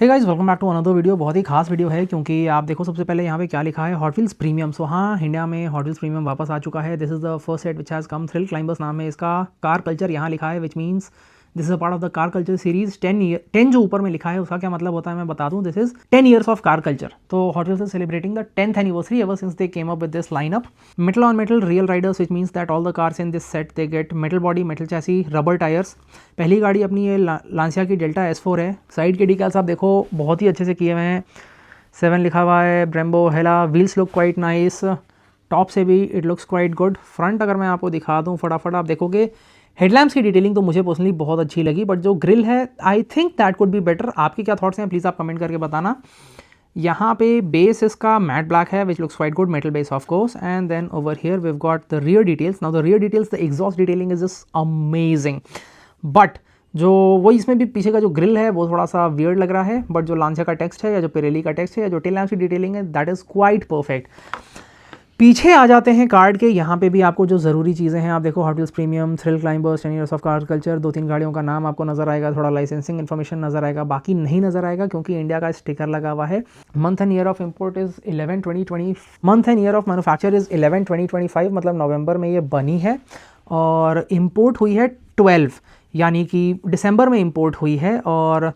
Hey guys, welcome back to another video. बहुत ही खास वीडियो है क्योंकि आप देखो सबसे पहले यहाँ पे क्या लिखा है, हॉट व्हील्स प्रीमियम। सो हाँ, इंडिया में हॉट व्हील्स प्रीमियम वापस आ चुका है। This is the first set which has come. Thrill climbers नाम है इसका। कार कल्चर यहाँ लिखा है, which means this is a part of the car culture series. 10 जो ऊपर में लिखा है उसका क्या मतलब होता है मैं बता दूं। This is 10 years of car culture. तो Hot Wheels is celebrating the 10th anniversary ever since they came up with this lineup. Metal on metal real riders, which means that all the cars in this set they get metal body, metal chassis, rubber tyres. पहली गाड़ी अपनी ये लांसिया की delta S4 है। Side के decals आप देखो बहुत ही अच्छे से किए हुए हैं। 7 लिखा हुआ है, Brembo Hella. Wheels look quite nice, top से भी it looks quite good. Front अगर मैं आपको दिखा दूं फटाफट, आप देखोगे हेडलैम्प्स की डिटेलिंग तो मुझे पर्सनली बहुत अच्छी लगी, बट जो ग्रिल है I think that could be better. आपके क्या थॉट्स हैं प्लीज़ आप कमेंट करके बताना। यहाँ पे बेस इसका मैट ब्लैक है which looks quite good, metal base of course. And then over here we have got the rear details. Now the rear details, the exhaust detailing is just amazing. But जो वो इसमें भी पीछे का जो grill है वो थोड़ा सा वियर्ड लग रहा है, बट जो लांसिया का टेक्स्ट है या जो पिरेली का टेक्स्ट है या जो टेल लैम्प्स की डिटेलिंग है दैट इज़ क्वाइट परफेक्ट। पीछे आ जाते हैं कार्ड के। यहाँ पे भी आपको जो ज़रूरी चीज़ें हैं आप देखो, hot wheels premium, thrill climbers, 10 years of car culture. 2-3 गाड़ियों का नाम आपको नजर आएगा, थोड़ा लाइसेंसिंग इन्फॉर्मेशन नजर आएगा, बाकी नहीं नजर आएगा क्योंकि इंडिया का स्टिकर लगा हुआ है। Month and year of import is 11/20/20। Month and year of manufacture is 11/20/25, मतलब नवंबर में ये बनी है और इम्पोर्ट हुई है 12, यानी कि दिसंबर में इम्पोर्ट हुई है। और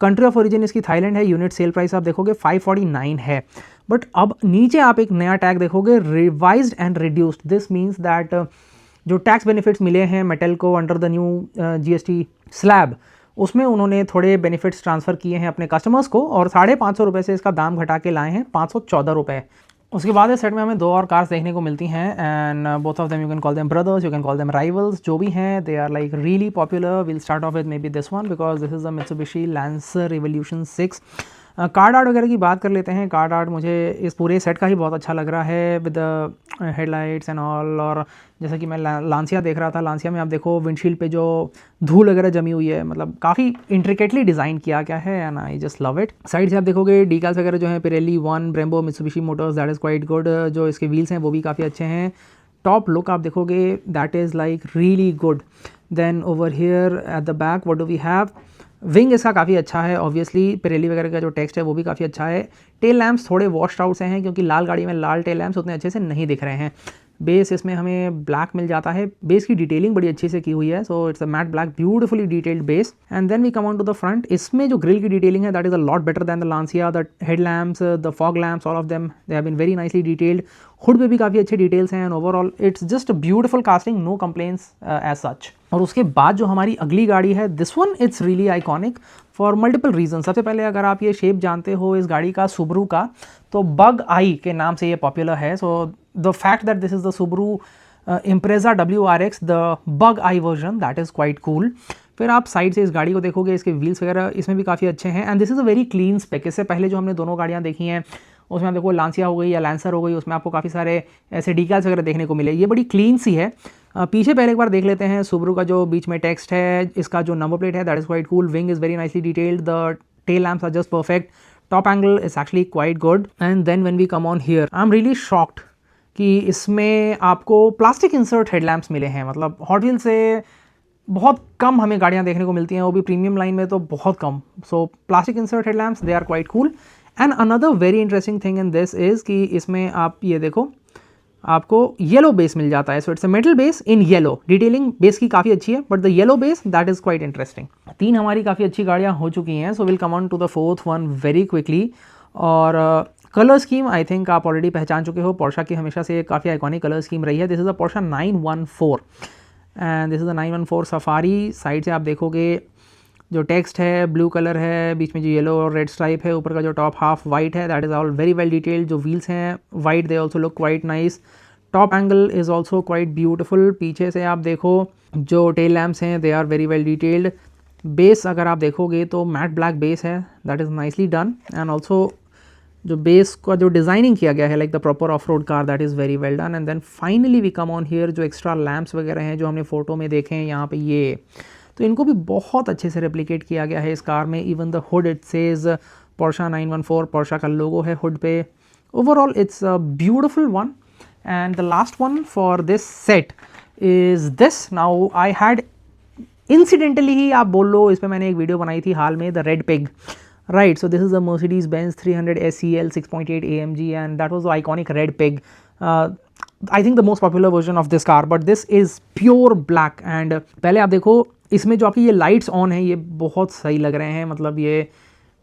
कंट्री ऑफ ओरिजिन इसकी थाईलैंड है। यूनिट सेल प्राइस आप देखोगे 549 है। बट अब नीचे आप एक नया टैग देखोगे, revised and reduced. This means that जो टैक्स बेनिफिट्स मिले हैं मेटल को under the new GST slab, उसमें उन्होंने थोड़े बेनिफिट्स ट्रांसफ़र किए हैं अपने कस्टमर्स को और 550 रुपये से इसका दाम घटा के लाए हैं 514 रुपये। उसके बाद इस सेट में हमें 2 और कार्स देखने को मिलती हैं and both of them you can call them brothers, you can call them rivals. जो भी हैं they are like really popular. Will start off with maybe this one because this is the Mitsubishi Lancer Revolution 6। Card art वगैरह की बात कर लेते हैं। Card art मुझे इस पूरे सेट का ही बहुत अच्छा लग रहा है विद हेडलाइट्स एंड ऑल। और जैसा कि मैं लांसिया देख रहा था, लांसिया में आप देखो विंडशील्ड पे जो धूल वगैरह जमी हुई है, मतलब काफ़ी इंट्रिकेटली डिज़ाइन किया गया है and I just love it. Side से आप देखोगे डीकल्स वगैरह जो है Pirelli 1, Brembo, Mitsubishi Motors, that is quite good. जो इसके व्हील्स हैं वो भी काफ़ी अच्छे हैं। टॉप लुक आप देखोगे that is like really good. Then over here at the back what do we have, wing इसका काफ़ी अच्छा है। ऑब्वियसली पिरेली वगैरह का जो टेक्स्ट है वो भी काफ़ी अच्छा है। टेल लैम्प्स थोड़े वॉश्ड आउट से हैं क्योंकि लाल गाड़ी में लाल टेल लैम्प्स उतने अच्छे से नहीं दिख रहे हैं। बेस इसमें हमें ब्लैक मिल जाता है। बेस की डिटेलिंग बड़ी अच्छी से की हुई है, so it's a matte black, beautifully detailed base. And then we come on to the front. इसमें जो ग्रिल की डिटेलिंग है that is a lot better than the Lancia. The head lamps, the fog lamps, all of them they have been very nicely detailed. Hood पे भी काफ़ी अच्छे details हैं and overall it's just beautiful casting, no complaints as such. और उसके बाद जो हमारी अगली गाड़ी है, this one it's really iconic for multiple reason. सबसे पहले अगर आप ये शेप जानते हो इस गाड़ी का सुबरू का, तो बग आई के नाम से ये पॉपुलर है। So the fact that this is the Subaru Impreza WRX, the bug eye version, that is quite cool. फिर आप साइड से इस गाड़ी को देखोगे, इसके व्हील्स वगैरह इसमें भी काफ़ी अच्छे हैं and this is a very clean spec. इससे पहले जो हमने दोनों गाड़ियाँ देखी हैं उसमें आप देखो लांसिया हो गई या लैंसर हो गई, उसमें आपको काफ़ी सारे ऐसे डीकल्स वगैरह देखने को मिले। ये बड़ी क्लीन सी है। पीछे पहले एक बार देख लेते हैं सुबरू का जो बीच में टेक्स्ट है, इसका जो नंबर प्लेट है that is quite cool. Wing is very nicely detailed, the tail lamps are just perfect, top angle is actually quite good. And then when we come on here, I am really shocked कि इसमें आपको plastic insert headlamps मिले हैं। मतलब hot wheels से बहुत कम हमें गाड़ियाँ देखने को मिलती हैं, वो भी प्रीमियम लाइन में तो बहुत कम। So plastic insert headlamps they are quite cool. And another very interesting thing in this is कि इसमें आप ये देखो आपको येलो बेस मिल जाता है। So it's a metal base in yellow. Detailing base की काफ़ी अच्छी है but the yellow base that is quite interesting. 3 हमारी काफ़ी अच्छी गाड़ियाँ हो चुकी हैं। So will come on to the 4th one very quickly. और कलर स्कीम आई थिंक आप ऑलरेडी पहचान चुके हो। पोर्शा की हमेशा से काफ़ी आइकॉनिक कलर स्कीम रही है। This is a Portia 914 and this is a 914 safari. Side से आप देखोगे जो टेक्स्ट है ब्लू कलर है, बीच में जो येलो और रेड स्ट्राइप है, ऊपर का जो टॉप हाफ वाइट है that is all very well detailed. जो व्हील्स हैं white, they also look quite nice. Top angle is also quite beautiful. पीछे से आप देखो जो टेल लैम्प्स हैं they are very well detailed. Base अगर आप देखोगे तो मैट ब्लैक बेस है, that is nicely done. And also जो बेस का जो डिज़ाइनिंग किया गया है like the proper off road car, that is very well done. And then finally we come on here, जो एक्स्ट्रा लैम्प्स वगैरह हैं जो हमने फोटो में देखे हैं यहाँ पे, ये तो इनको भी बहुत अच्छे से रेप्लिकेट किया गया है इस कार में। Even the hood it says Porsche 914, Porsche का लोगो है हुड पे। Overall it's a beautiful one. And the last one for this set is this. Now I had incidentally ही आप बोल लो, इस पर मैंने एक वीडियो बनाई थी हाल में, the red pig. Right, so this is a Mercedes-Benz 300 SEL 6.8 AMG, and that was the iconic red pig. I think the most popular version of this car, but this is pure black. And पहले आप देखो इसमें जो आपकी ये lights on है ये बहुत सही लग रहे हैं, मतलब ये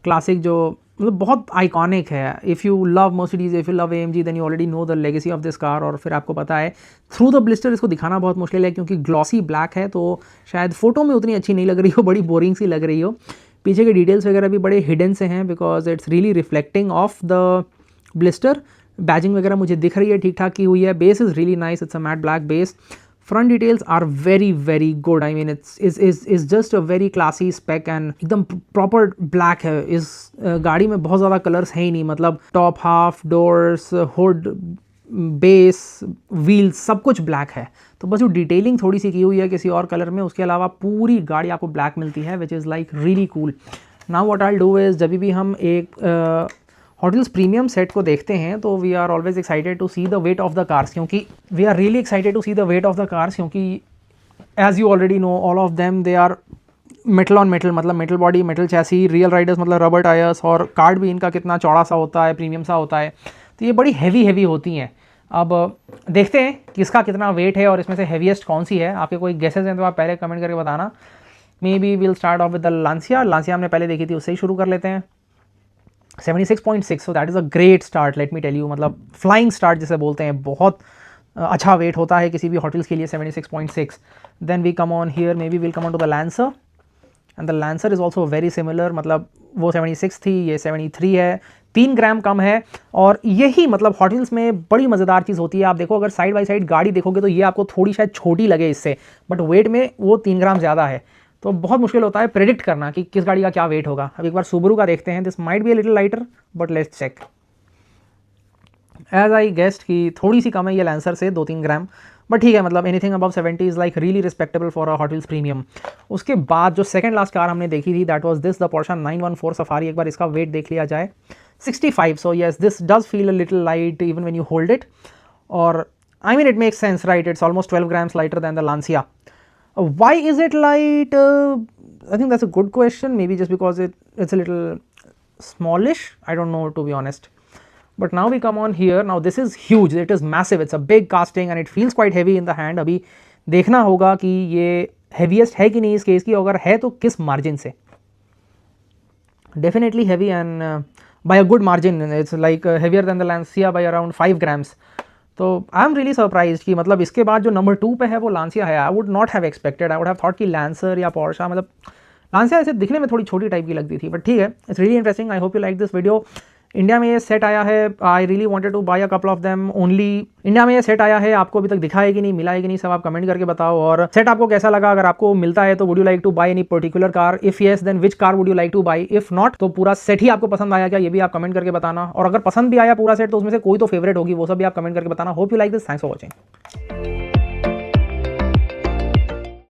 क्लासिक जो मतलब बहुत आइकॉनिक है. If you love Mercedes, if you love AMG, then you already know the legacy of this car. और फिर आपको पता है थ्रू द ब्लिस्टर इसको दिखाना बहुत मुश्किल है क्योंकि ग्लॉसी ब्लैक है, तो शायद फ़ोटो में उतनी अच्छी नहीं लग रही हो, बड़ी बोरिंग सी लग रही हो. पीछे के डिटेल्स वगैरह भी बड़े हिडन से हैं because it's really reflecting of the blister. Badging वगैरह मुझे दिख रही है ठीक ठाक की हुई है. Base is really nice, it's a matte black base. Front details are very very good. I mean it's is just a very classy spec and एकदम प्रॉपर ब्लैक है. इस गाड़ी में बहुत ज़्यादा कलर्स हैं ही नहीं, मतलब top half, doors, hood, base, wheels सब कुछ ब्लैक है. तो बस वो डिटेलिंग थोड़ी सी की हुई है किसी और कलर में, उसके अलावा पूरी गाड़ी आपको ब्लैक मिलती है which is like really cool. Now what I do is, जब भी हम एक हॉट व्हील्स प्रीमियम सेट को देखते हैं तो we are always excited to see the weight of the cars, क्योंकि we are really excited to see the weight of the cars, क्योंकि as you already know all of them they are metal on metal, मतलब metal body, metal chassis, real riders मतलब rubber tyres, और card भी इनका कितना चौड़ा सा होता है, प्रीमियम सा होता है. तो ये बड़ी हैवी होती हैं. अब देखते हैं किसका कितना वेट है और इसमें से हैवीएस्ट कौन सी है. आपके कोई गेसेस हैं तो आप पहले कमेंट करके बताना. Maybe will start off with the Lancia. Lancia हमने पहले देखी थी, उससे ही शुरू कर लेते हैं. 76.6, so that is a great start, let me tell you. मतलब फ्लाइंग स्टार्ट जिसे बोलते हैं, बहुत अच्छा वेट होता है किसी भी हॉट व्हील्स के लिए 76.6. Then we come on here, maybe will come on to the Lancer, and the Lancer is also very similar. मतलब वो 76 थी, ये 73 है, 3 ग्राम कम है. और यही मतलब हॉट व्हील्स में बड़ी मज़ेदार चीज़ होती है. आप देखो अगर साइड बाई साइड गाड़ी देखोगे तो ये आपको थोड़ी शायद छोटी लगे इससे, बट वेट में वो 3 ग्राम ज़्यादा है. तो बहुत मुश्किल होता है प्रेडिक्ट करना कि किस गाड़ी का क्या वेट होगा. अब एक बार सुबरू का देखते हैं. This might be a little lighter but let's check. As I guessed कि थोड़ी सी कम है ये लैंसर से 2-3 ग्राम, बट ठीक है. मतलब anything above 70 is like really respectable for a hot wheels premium. उसके बाद जो सेकंड लास्ट कार हमने देखी थी that was this the Porsche 914 Safari. एक बार इसका वेट देख लिया जाए, 65. So yes, this does feel a little light even when you hold it. और I mean it makes sense, right? It's almost 12 grams lighter than the Lancia. Why is it light? I think that's a good question. Maybe just because it's a little smallish. I don't know, to be honest. But now we come on here. Now this is huge. It is massive. It's a big casting and it feels quite heavy in the hand. अभी देखना होगा कि ये heaviest है कि नहीं इस case की. अगर है तो किस मार्जिन से. Definitely heavy and by a good margin. It's like heavier than the Lancia by around 5 grams. तो आई एम रियली सरप्राइज कि मतलब इसके बाद जो नंबर 2 पे है वो लांसिया है. I would not have expected. I would have thought कि लैंसर या पोर्शा, मतलब लांसिया ऐसे दिखने में थोड़ी छोटी टाइप की लगती थी, बट ठीक है. It's really interesting. I hope you like this video. India में ये सेट आया है. I really wanted to buy a couple of them only. India में ये सेट आया है, आपको अभी तक दिखा है कि नहीं, मिला है कि नहीं, सब आप कमेंट करके बताओ. और सेट आपको कैसा लगा? अगर आपको मिलता है तो would you like to buy any particular car? If yes then which car would you like to buy? If not तो पूरा सेट ही आपको पसंद आया क्या, ये भी आप कमेंट करके बताना. और अगर पसंद भी आया पूरा सेट तो उसमें से कोई तो फेवरेट होगी, वो सब भी आप कमेंट करके बताना. Hope you like this. Thanks for watching.